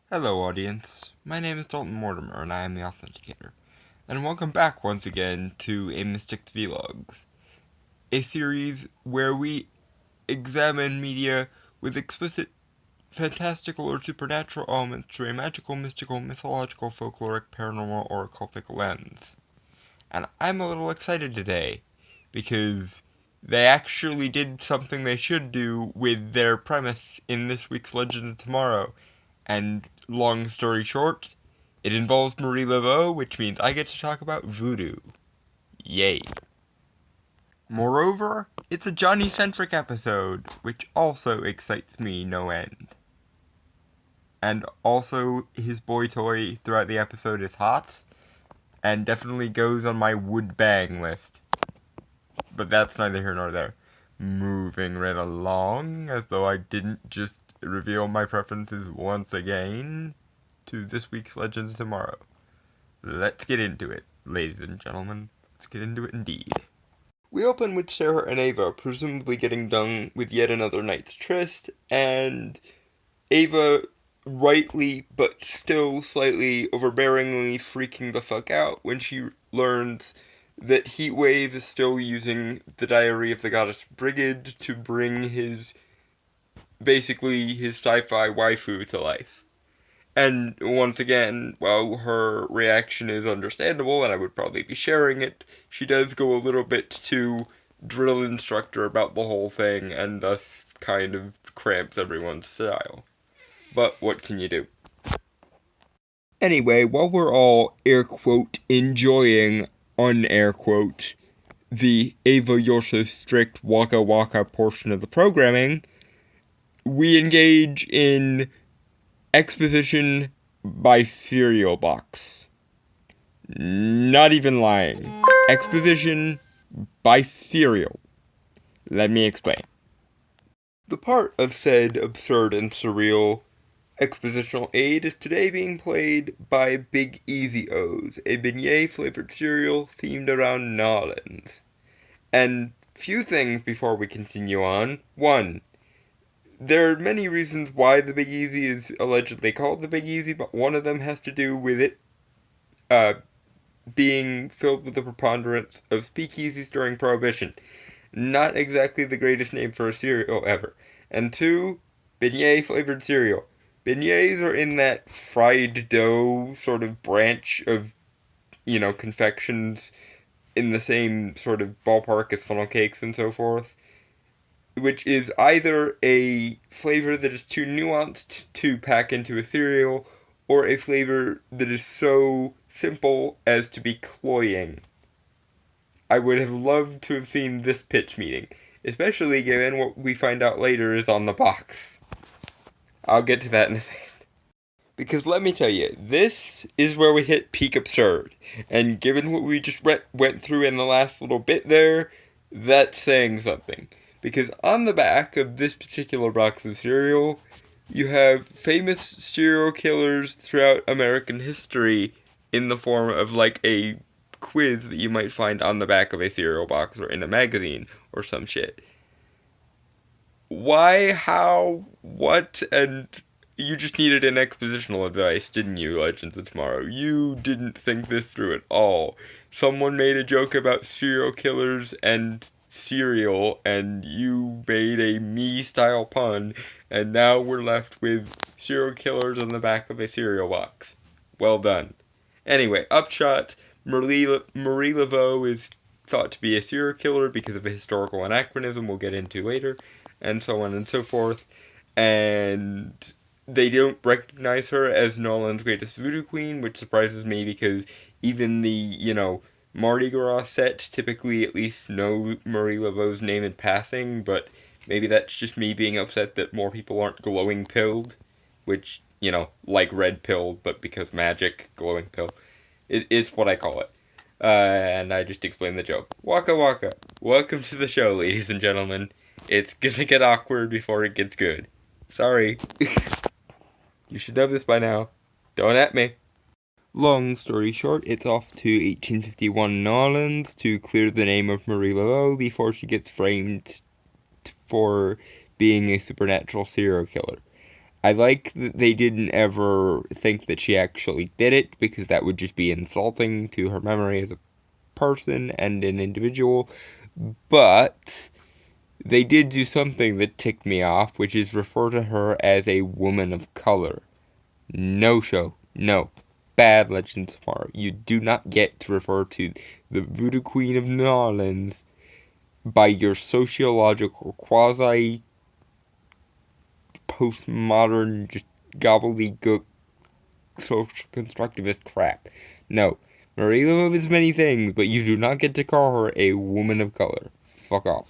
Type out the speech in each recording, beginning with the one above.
Hello audience, my name is Dalton Mortimer and I am the Authenticator, and welcome back once again to A Mystic's Vlogs, a series where we examine media with explicit fantastical or supernatural elements through a magical, mystical, mythological, folkloric, paranormal, or occultic lens. And I'm a little excited today, because they actually did something they should do with their premise in this week's Legends of Tomorrow. And long story short, it involves Marie Laveau, which means I get to talk about VooDoo. Yay. Moreover, it's a Johnny-centric episode, which also excites me no end. And also, his boy toy throughout the episode is hot, and definitely goes on my would bang list. But that's neither here nor there. Moving right along, as though I didn't just reveal my preferences once again, to this week's Legends Tomorrow. Let's get into it, ladies and gentlemen. Let's get into it indeed. We open with Sarah and Ava presumably getting done with yet another night's tryst, and Ava rightly but still slightly overbearingly freaking the fuck out when she learns that Heatwave is still using the Diary of the Goddess Brigid to bring his sci-fi waifu to life. And once again, while her reaction is understandable, and I would probably be sharing it, she does go a little bit too drill instructor about the whole thing, and thus kind of cramps everyone's style. But what can you do? Anyway, while we're all, air quote, enjoying, unair quote, the Ava Yorsa strict Waka Waka portion of the programming, we engage in exposition by cereal box. Not even lying. Exposition by cereal. Let me explain. The part of said absurd and surreal expositional aid is today being played by Big Easy O's, a beignet-flavored cereal themed around Nolans. And few things before we continue on. 1. There are many reasons why the Big Easy is allegedly called the Big Easy, but one of them has to do with it being filled with the preponderance of speakeasies during Prohibition. Not exactly the greatest name for a cereal ever. And 2, beignet-flavored cereal. Beignets are in that fried dough sort of branch of, confections in the same sort of ballpark as funnel cakes and so forth, which is either a flavor that is too nuanced to pack into a cereal, or a flavor that is so simple as to be cloying. I would have loved to have seen this pitch meeting, especially given what we find out later is on the box. I'll get to that in a second. Because let me tell you, this is where we hit peak absurd. And given what we just went through in the last little bit there, that's saying something. Because on the back of this particular box of cereal, you have famous serial killers throughout American history in the form of like a quiz that you might find on the back of a cereal box or in a magazine or some shit. Why, how, what, and you just needed an expositional advice, didn't you, Legends of Tomorrow? You didn't think this through at all. Someone made a joke about serial killers and cereal, and you made a me-style pun, and now we're left with serial killers on the back of a cereal box. Well done. Anyway, upshot, Marie Laveau is thought to be a serial killer because of a historical anachronism we'll get into later, and so on and so forth, and they don't recognize her as Nolan's greatest voodoo queen, which surprises me because even the, Mardi Gras set typically at least know Marie Laveau's name in passing, but maybe that's just me being upset that more people aren't glowing pilled, which, like red pill, but because magic, glowing pill. It's what I call it. And I just explained the joke. Waka waka. Welcome to the show, ladies and gentlemen. It's gonna get awkward before it gets good. Sorry. You should know this by now. Don't at me. Long story short, it's off to 1851 Nolans to clear the name of Marie Laveau before she gets framed for being a supernatural serial killer. I like that they didn't ever think that she actually did it, because that would just be insulting to her memory as a person and an individual. But they did do something that ticked me off, which is refer to her as a woman of color. No show. No. Bad Legends Tomorrow. You do not get to refer to the Voodoo Queen of New Orleans by your sociological quasi postmodern just gobbledygook social constructivist crap. No. Marie Laveau is many things, but you do not get to call her a woman of color. Fuck off.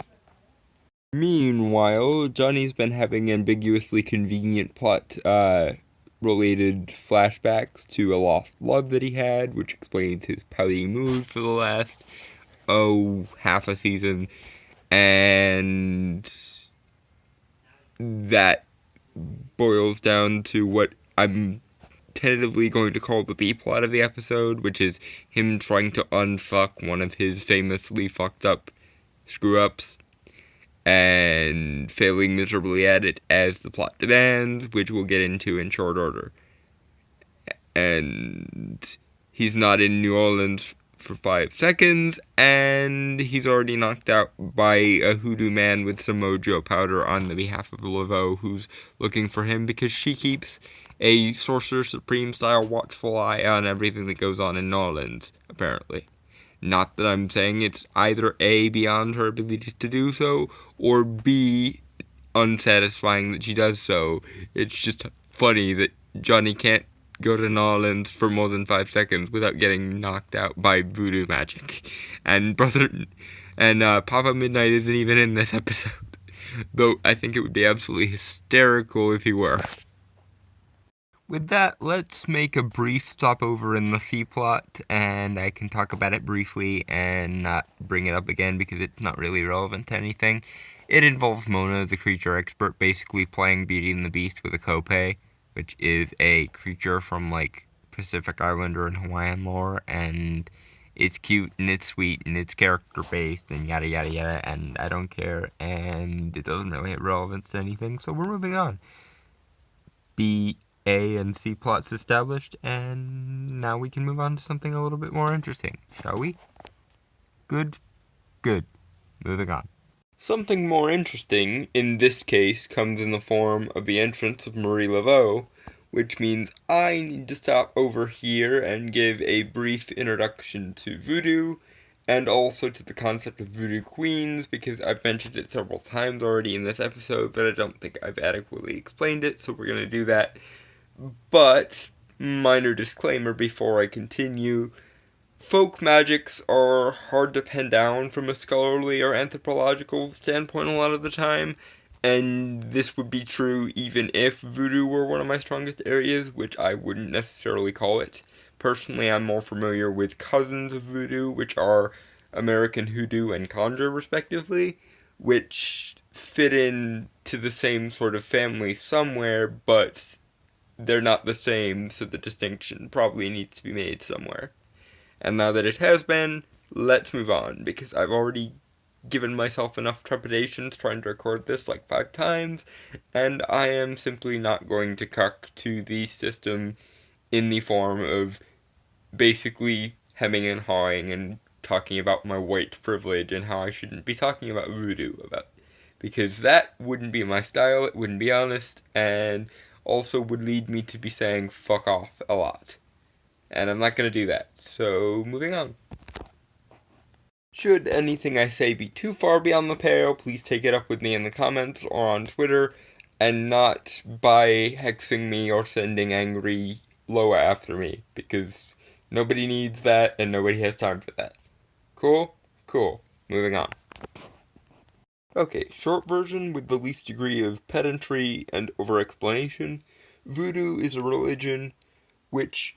Meanwhile, Johnny's been having ambiguously convenient plot related flashbacks to a lost love that he had, which explains his pouty mood for the last half a season, and that boils down to what I'm tentatively going to call the B plot of the episode, which is him trying to unfuck one of his famously fucked up screw ups and failing miserably at it as the plot demands, which we'll get into in short order. And he's not in New Orleans for 5 seconds, and he's already knocked out by a hoodoo man with some mojo powder on the behalf of Laveau, who's looking for him because she keeps a Sorcerer Supreme style watchful eye on everything that goes on in New Orleans, apparently. Not that I'm saying it's either A, beyond her ability to do so, or B, unsatisfying that she does so. It's just funny that Johnny can't go to New Orleans for more than 5 seconds without getting knocked out by voodoo magic. And Papa Midnight isn't even in this episode. Though I think it would be absolutely hysterical if he were. With that, let's make a brief stopover in the C-plot, and I can talk about it briefly and not bring it up again because it's not really relevant to anything. It involves Mona, the creature expert, basically playing Beauty and the Beast with a Kopei, which is a creature from, like, Pacific Islander and Hawaiian lore, and it's cute, and it's sweet, and it's character-based, and yada yada yada, and I don't care, and it doesn't really have relevance to anything, so we're moving on. B, A, and C plots established, and now we can move on to something a little bit more interesting, shall we? Good. Moving on. Something more interesting, in this case, comes in the form of the entrance of Marie Laveau, which means I need to stop over here and give a brief introduction to voodoo, and also to the concept of voodoo queens, because I've mentioned it several times already in this episode, but I don't think I've adequately explained it, so we're going to do that. But, minor disclaimer before I continue, folk magics are hard to pin down from a scholarly or anthropological standpoint a lot of the time, and this would be true even if voodoo were one of my strongest areas, which I wouldn't necessarily call it. Personally, I'm more familiar with cousins of voodoo, which are American hoodoo and conjure, respectively, which fit in to the same sort of family somewhere, but they're not the same, so the distinction probably needs to be made somewhere. And now that it has been, let's move on, because I've already given myself enough trepidations trying to record this like 5 times, and I am simply not going to cuck to the system in the form of basically hemming and hawing and talking about my white privilege and how I shouldn't be talking about voodoo, because that wouldn't be my style, it wouldn't be honest, and also would lead me to be saying fuck off a lot. And I'm not going to do that, so moving on. Should anything I say be too far beyond the pale, please take it up with me in the comments or on Twitter, and not by hexing me or sending angry Loa after me, because nobody needs that and nobody has time for that. Cool? Cool. Moving on. Okay, short version with the least degree of pedantry and over-explanation. Voodoo is a religion which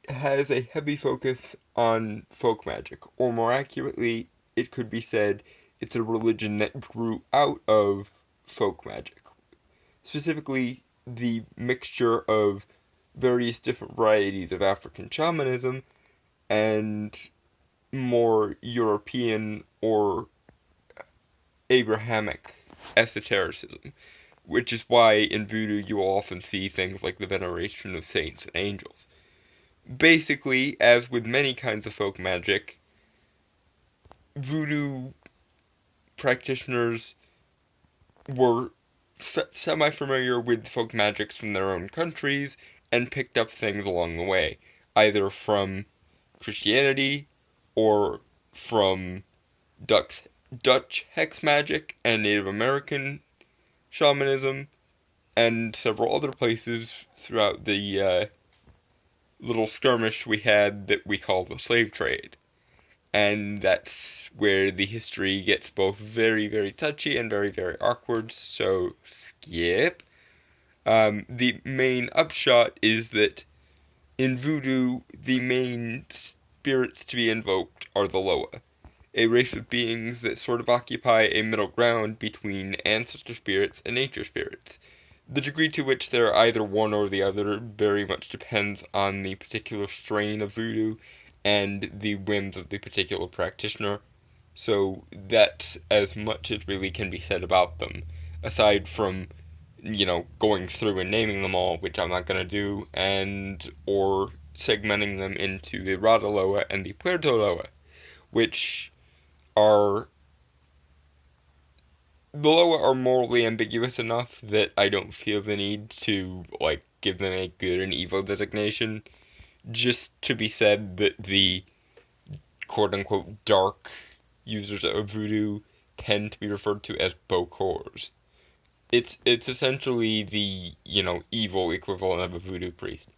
has a heavy focus on folk magic, or more accurately, it could be said it's a religion that grew out of folk magic. Specifically, the mixture of various different varieties of African shamanism and more European or Abrahamic esotericism. which is why in voodoo you will often see things like the veneration of saints and angels. Basically, as with many kinds of folk magic, voodoo practitioners were semi-familiar with folk magics from their own countries and picked up things along the way, either from Christianity or from Dutch hex magic and Native American shamanism and several other places throughout the little skirmish we had that we call the slave trade. And that's where the history gets both very, very touchy and very, very awkward, so skip. The main upshot is that in voodoo, the main spirits to be invoked are the Loa, a race of beings that sort of occupy a middle ground between ancestor spirits and nature spirits. The degree to which they're either one or the other very much depends on the particular strain of voodoo and the whims of the particular practitioner, so that's as much as really can be said about them, aside from, going through and naming them all, which I'm not gonna do, or segmenting them into the Rada Loa and the Puerto Loa, which are... The Loa are morally ambiguous enough that I don't feel the need to, give them a good and evil designation. Just to be said that the quote-unquote dark users of voodoo tend to be referred to as Bokors. It's essentially the, evil equivalent of a voodoo priest.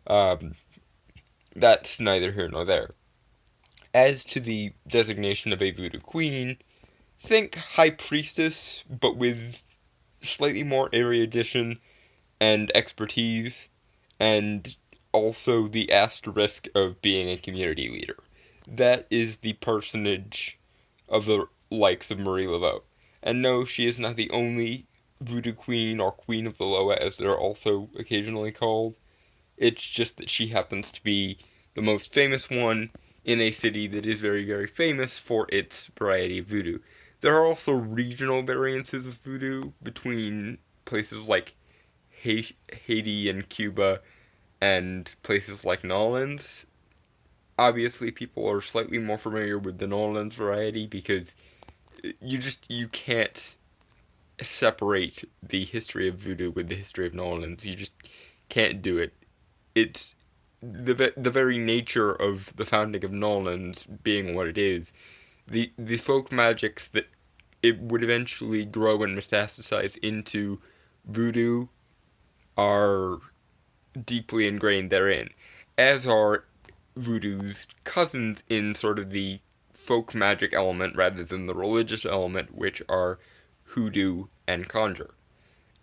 That's neither here nor there. As to the designation of a voodoo queen, think high priestess, but with slightly more erudition and expertise, and also the asterisk of being a community leader. That is the personage of the likes of Marie Laveau. And no, she is not the only voodoo queen or queen of the Loa, as they're also occasionally called. It's just that she happens to be the most famous one in a city that is very, very famous for its variety of voodoo. There are also regional variances of voodoo between places like Haiti and Cuba and places like New Orleans. Obviously, people are slightly more familiar with the New Orleans variety because you can't separate the history of voodoo with the history of New Orleans. You just can't do it. It's the very nature of the founding of New Orleans being what it is. The folk magics that it would eventually grow and metastasize into voodoo are deeply ingrained therein, as are voodoo's cousins in sort of the folk magic element rather than the religious element, which are hoodoo and conjure.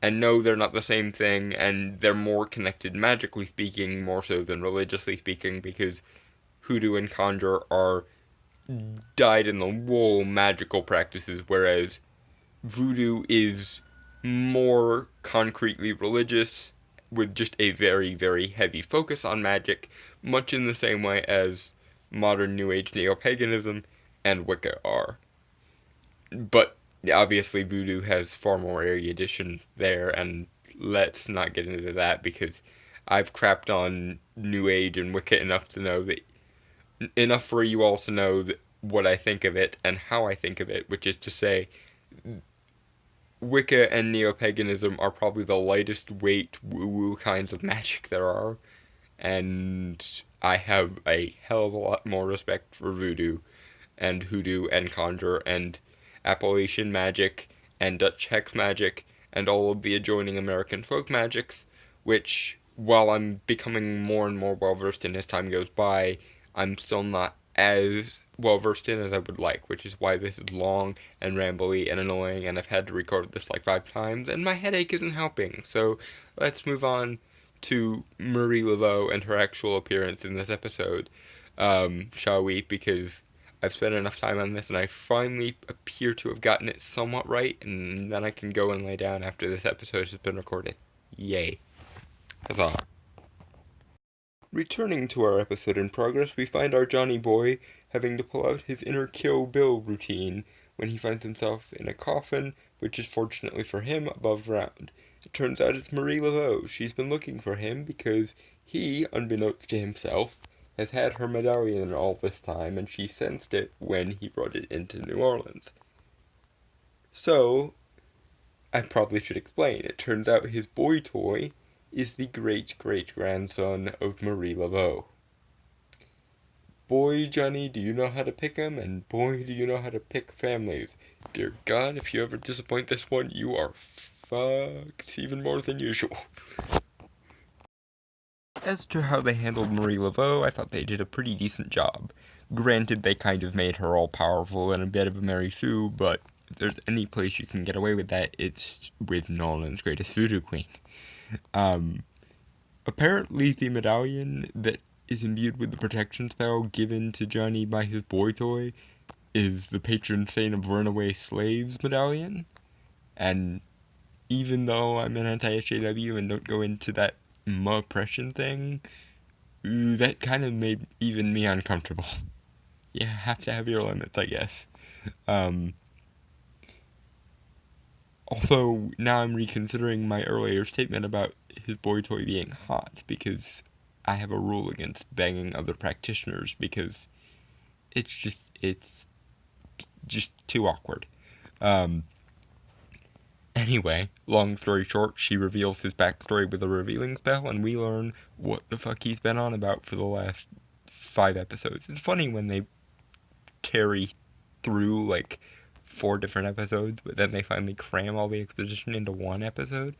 And no, they're not the same thing, and they're more connected magically speaking, more so than religiously speaking, because hoodoo and conjure are dyed-in-the-wool magical practices, whereas voodoo is more concretely religious, with just a very, very heavy focus on magic, much in the same way as modern New Age neo-paganism and Wicca are. But obviously voodoo has far more erudition there, and let's not get into that because I've crapped on New Age and Wicca enough for you all to know what I think of it and how I think of it, which is to say, Wicca and neo-paganism are probably the lightest weight woo-woo kinds of magic there are, and I have a hell of a lot more respect for voodoo and hoodoo and conjure and Appalachian magic and Dutch hex magic and all of the adjoining American folk magics, which, while I'm becoming more and more well-versed in as time goes by, I'm still not as well-versed in as I would like, which is why this is long and rambly and annoying, and I've had to record this 5 times, and my headache isn't helping, so let's move on to Marie Laveau and her actual appearance in this episode, shall we, because I've spent enough time on this, and I finally appear to have gotten it somewhat right, and then I can go and lay down after this episode has been recorded. Yay. Huzzah. Returning to our episode in progress, we find our Johnny boy having to pull out his inner Kill Bill routine when he finds himself in a coffin, which is fortunately for him above ground. It turns out it's Marie Laveau. She's been looking for him because he, unbeknownst to himself, has had her medallion all this time, and she sensed it when he brought it into New Orleans. So, I probably should explain. It turns out his boy toy is the great-great-grandson of Marie Laveau. Boy, Johnny, do you know how to pick 'em, and boy, do you know how to pick families. Dear God, if you ever disappoint this one, you are fucked even more than usual. As to how they handled Marie Laveau, I thought they did a pretty decent job. Granted, they kind of made her all-powerful and a bit of a Mary Sue, but if there's any place you can get away with that, it's with Nolan's greatest voodoo queen. Apparently the medallion that is imbued with the protection spell given to Johnny by his boy toy is the patron saint of runaway slaves medallion. And even though I'm an anti-SJW and don't go into that oppression thing, that kind of made even me uncomfortable. You have to have your limits, I guess. Also, now I'm reconsidering my earlier statement about his boy toy being hot, because I have a rule against banging other practitioners, because it's just too awkward. Anyway, long story short, she reveals his backstory with a revealing spell, and we learn what the fuck he's been on about for the last 5 episodes. It's funny when they carry through, like, 4 different episodes, but then they finally cram all the exposition into 1 episode.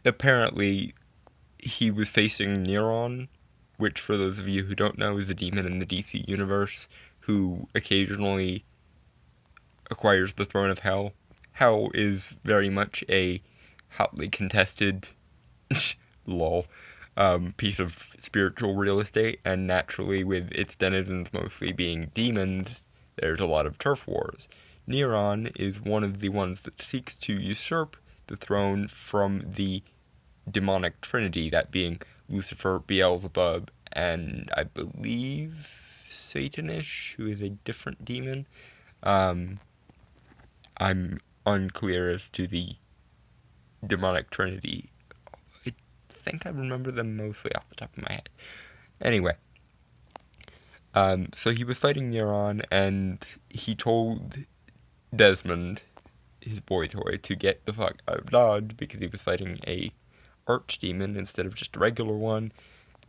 Apparently, he was facing Neuron, which, for those of you who don't know, is a demon in the DC universe who occasionally acquires the throne of Hell. Hell is very much a hotly contested lol piece of spiritual real estate, and naturally, with its denizens mostly being demons, there's a lot of turf wars. Neuron is one of the ones that seeks to usurp the throne from the demonic trinity, that being Lucifer, Beelzebub, and I believe Satanish, who is a different demon. I'm unclear as to the demonic trinity. I think I remember them mostly off the top of my head. Anyway, so he was fighting Neuron, and he told Desmond, his boy toy, to get the fuck out of Dodge because he was fighting a archdemon instead of just a regular one,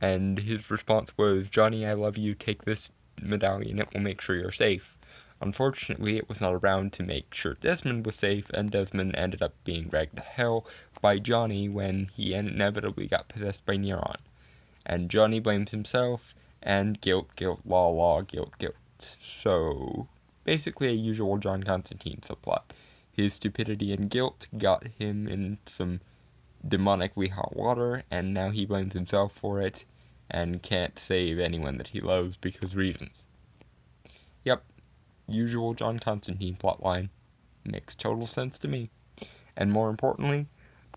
and his response was, "Johnny, I love you, take this medallion, it will make sure you're safe." Unfortunately, it was not around to make sure Desmond was safe, and Desmond ended up being dragged to hell by Johnny when he inevitably got possessed by Neuron. And Johnny blames himself, and guilt, law, guilt. So, basically a usual John Constantine subplot. His stupidity and guilt got him in some demonically hot water, and now he blames himself for it, and can't save anyone that he loves because reasons. Yep, usual John Constantine plotline. Makes total sense to me. And more importantly,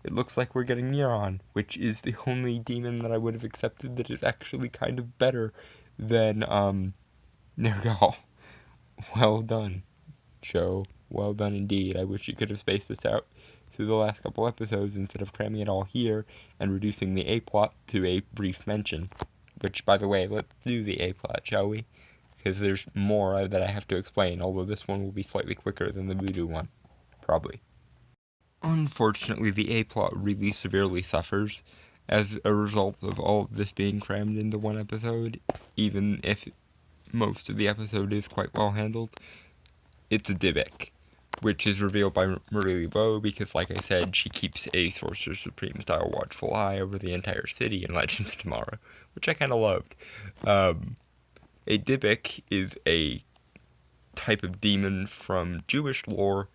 it looks like we're getting Neuron, which is the only demon that I would have accepted that is actually kind of better than, Nergal. Well done, show. Well done indeed. I wish you could have spaced this out through the last couple episodes instead of cramming it all here and reducing the A-plot to a brief mention. Which, by the way, let's do the A-plot, shall we? Because there's more that I have to explain, although this one will be slightly quicker than the VooDoo one. Probably. Unfortunately, the A-plot really severely suffers as a result of all of this being crammed into 1 episode, even if most of the episode is quite well handled. It's a Dybbuk, which is revealed by Marie Laveau because, like I said, she keeps a Sorcerer Supreme style watchful eye over the entire city in Legends of Tomorrow, which I kind of loved. A Dybbuk is a type of demon from Jewish lore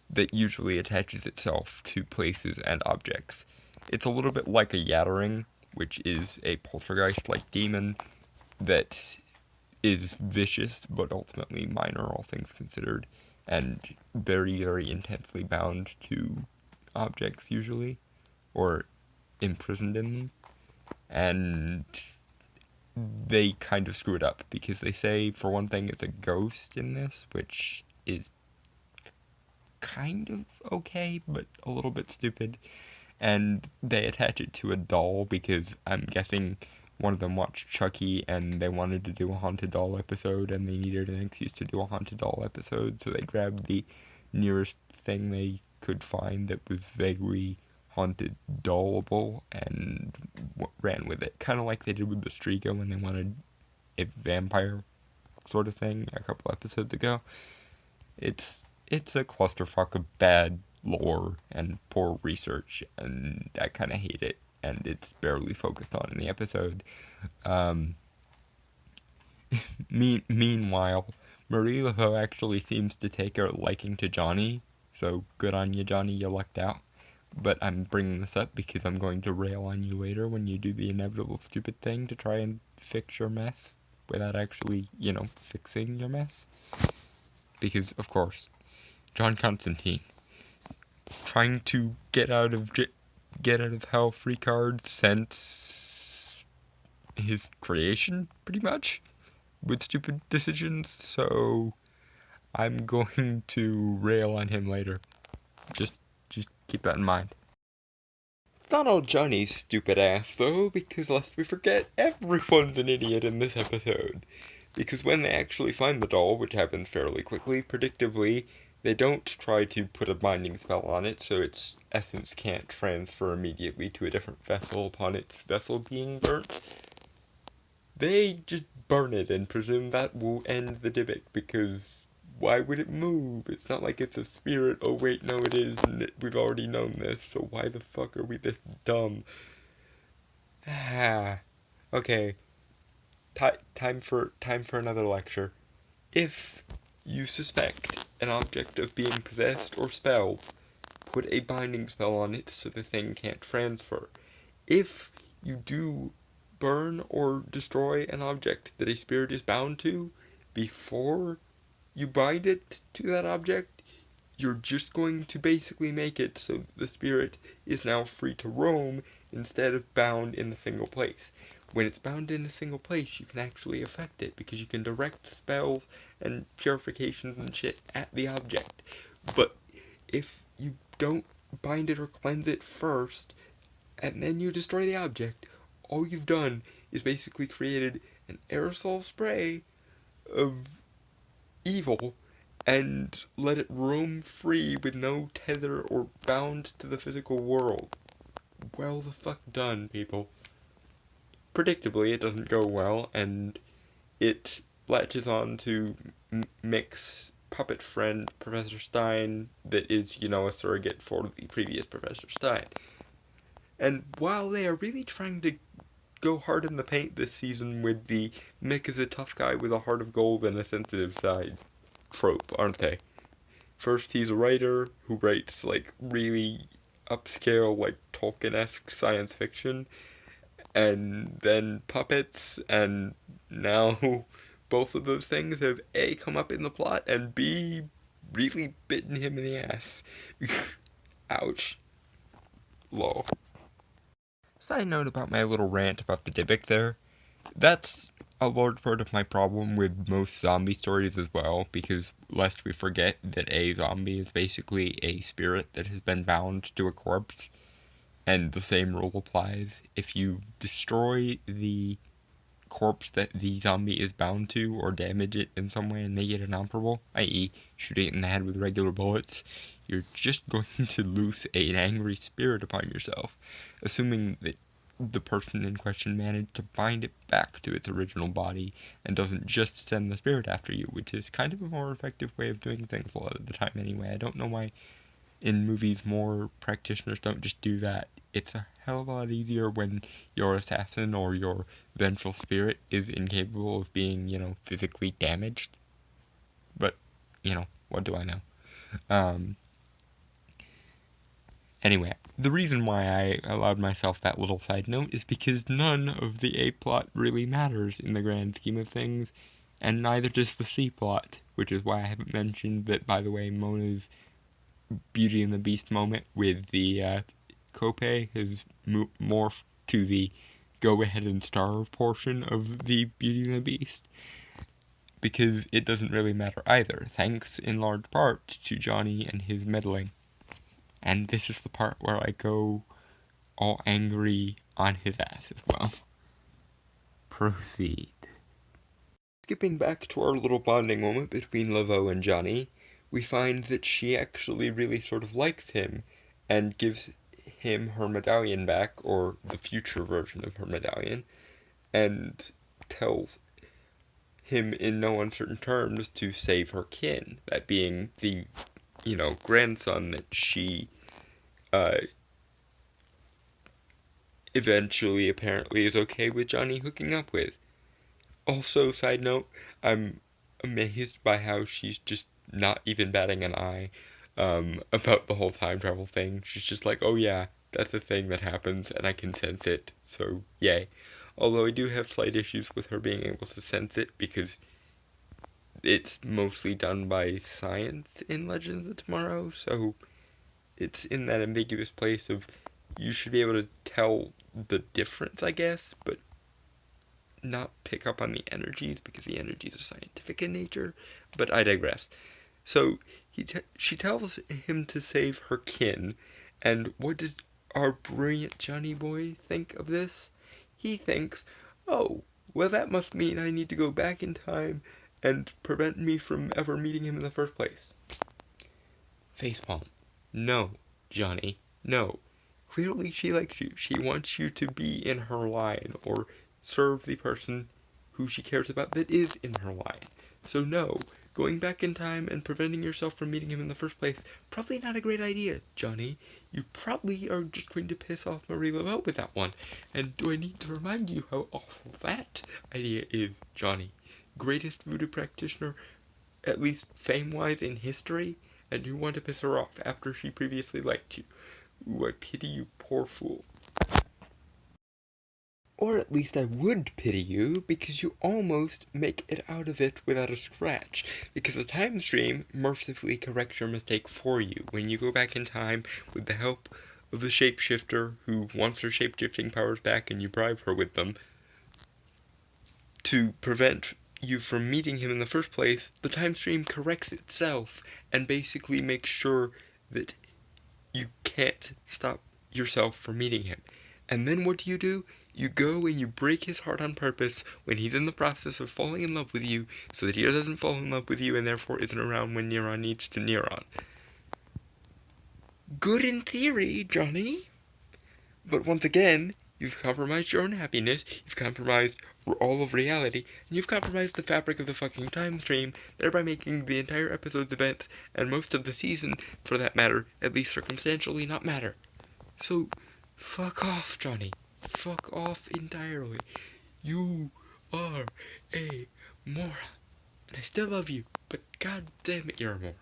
that usually attaches itself to places and objects. It's a little bit like a Yattering, which is a poltergeist-like demon that is vicious, but ultimately minor, all things considered, and very, very intensely bound to objects, usually, or imprisoned in them. And they kind of screw it up, because they say, for one thing, it's a ghost in this, which is kind of okay, but a little bit stupid. And they attach it to a doll, because I'm guessing one of them watched Chucky and they wanted to do a haunted doll episode, and they needed an excuse to do a haunted doll episode, so they grabbed the nearest thing they could find that was vaguely haunted dollable and ran with it, kind of like they did with the Striga when they wanted a vampire sort of thing a couple episodes ago. It's a clusterfuck of bad lore and poor research, and I kind of hate it, and it's barely focused on in the episode. Meanwhile, Marie Laveau actually seems to take a liking to Johnny, so good on you, Johnny, you lucked out. But I'm bringing this up because I'm going to rail on you later when you do the inevitable stupid thing to try and fix your mess without actually, fixing your mess. Because, of course, John Constantine, trying to get out of hell free cards since his creation, pretty much, with stupid decisions, so I'm going to rail on him later. Just keep that in mind. It's not all Johnny's stupid ass, though, because lest we forget, everyone's an idiot in this episode. Because when they actually find the doll, which happens fairly quickly, predictably, they don't try to put a binding spell on it, so its essence can't transfer immediately to a different vessel upon its vessel being burnt. They just burn it and presume that will end the Dybbuk, because why would it move? It's not like it's a spirit. Oh wait, no it is, and we've already known this, so why the fuck are we this dumb? Okay. Time for another lecture. If you suspect an object of being possessed or spelled, put a binding spell on it so the thing can't transfer. If you do burn or destroy an object that a spirit is bound to, before you bind it to that object, you're just going to basically make it so the spirit is now free to roam instead of bound in a single place. When it's bound in a single place, you can actually affect it, because you can direct spells and purifications and shit at the object. But if you don't bind it or cleanse it first, and then you destroy the object, all you've done is basically created an aerosol spray of evil and let it roam free with no tether or bound to the physical world. Well the fuck done, people. Predictably, it doesn't go well, and it latches on to Mick's puppet friend, Professor Stein, that is, a surrogate for the previous Professor Stein. And while they are really trying to go hard in the paint this season with the Mick is a tough guy with a heart of gold and a sensitive side trope, aren't they? First, he's a writer who writes, really upscale, Tolkien-esque science fiction, and then puppets, and now both of those things have A, come up in the plot, and B, really bitten him in the ass. Ouch. Lol. Side note about my little rant about the Dybbuk there. That's a large part of my problem with most zombie stories as well, because lest we forget that a zombie is basically a spirit that has been bound to a corpse, and the same rule applies. If you destroy the corpse that the zombie is bound to, or damage it in some way and make it inoperable, i.e. shoot it in the head with regular bullets, you're just going to loose an angry spirit upon yourself, assuming that the person in question managed to bind it back to its original body and doesn't just send the spirit after you, which is kind of a more effective way of doing things a lot of the time anyway. I don't know why in movies more practitioners don't just do that. It's a hell of a lot easier when your assassin or your vengeful spirit is incapable of being, physically damaged. But, what do I know? Anyway, the reason why I allowed myself that little side note is because none of the A plot really matters in the grand scheme of things, and neither does the C plot, which is why I haven't mentioned that, by the way, Mona's Beauty and the Beast moment with the Kope has morphed to the go ahead and star portion of the Beauty and the Beast, because it doesn't really matter either, thanks in large part to Johnny and his meddling. And this is the part where I go all angry on his ass as well. Proceed. Skipping back to our little bonding moment between Laveau and Johnny, we find that she actually really sort of likes him and gives him her medallion back, or the future version of her medallion, and tells him in no uncertain terms to save her kin, that being the, grandson that she eventually apparently is okay with Johnny hooking up with. Also, side note, I'm amazed by how she's just not even batting an eye about the whole time travel thing. She's just like, oh yeah, that's a thing that happens and I can sense it, so yay. Although I do have slight issues with her being able to sense it, because it's mostly done by science in Legends of Tomorrow, so it's in that ambiguous place of you should be able to tell the difference, I guess, but not pick up on the energies, because the energies are scientific in nature, but I digress. So she tells him to save her kin, and what does our brilliant Johnny boy think of this? He thinks, oh, well that must mean I need to go back in time and prevent me from ever meeting him in the first place. Facepalm. No, Johnny, no. Clearly she likes you. She wants you to be in her line, or serve the person who she cares about that is in her line. So no, going back in time and preventing yourself from meeting him in the first place, probably not a great idea, Johnny. You probably are just going to piss off Marie Laveau with that one. And do I need to remind you how awful that idea is, Johnny? Greatest voodoo practitioner, at least fame-wise, in history, and you want to piss her off after she previously liked you. Ooh, I pity you, poor fool. Or at least I would pity you, because you almost make it out of it without a scratch. Because the time stream mercifully corrects your mistake for you when you go back in time with the help of the shapeshifter who wants her shapeshifting powers back, and you bribe her with them to prevent you from meeting him in the first place. The time stream corrects itself and basically makes sure that you can't stop yourself from meeting him. And then what do? You go and you break his heart on purpose when he's in the process of falling in love with you, so that he doesn't fall in love with you and therefore isn't around when Neuron needs to Neuron. Good in theory, Johnny. But once again, you've compromised your own happiness, you've compromised all of reality, and you've compromised the fabric of the fucking time stream, thereby making the entire episode's events, and most of the season, for that matter, at least circumstantially, not matter. So, fuck off, Johnny. Fuck off entirely. You are a moron. And I still love you, but god damn it, you're a moron.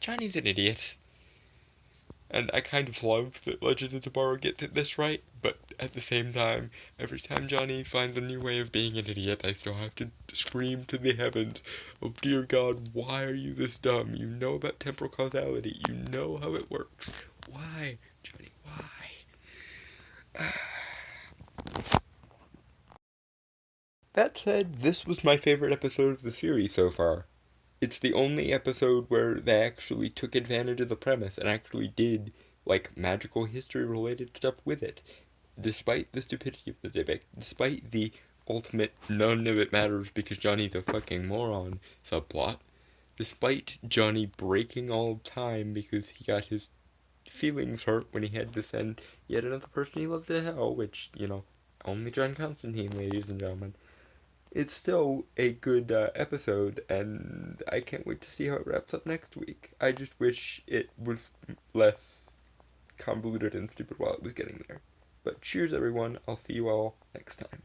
Johnny's an idiot. And I kind of love that Legends of Tomorrow gets it this right, but at the same time, every time Johnny finds a new way of being an idiot, I still have to scream to the heavens, oh dear God, why are you this dumb? You know about temporal causality, you know how it works. Why, Johnny, why? That said, this was my favorite episode of the series so far. It's the only episode where they actually took advantage of the premise and actually did, magical history-related stuff with it. Despite the stupidity of the Dybbuks, despite the ultimate none of it matters because Johnny's a fucking moron subplot, despite Johnny breaking all time because he got his feelings hurt when he had to send yet another person he loved to hell, which, only John Constantine, ladies and gentlemen. It's still a good episode, and I can't wait to see how it wraps up next week. I just wish it was less convoluted and stupid while it was getting there. But cheers, everyone. I'll see you all next time.